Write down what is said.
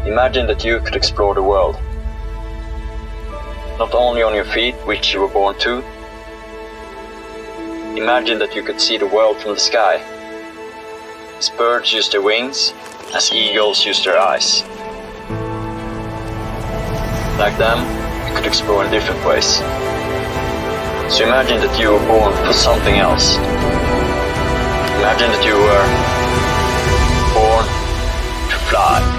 Imagine that you could explore the world. Not only on your feet, which you were born to. Imagine that you could see the world from the sky. As birds use their wings, as eagles use their eyes. Like them, you could explore in different ways. So imagine that you were born for something else. Imagine that you were born to fly.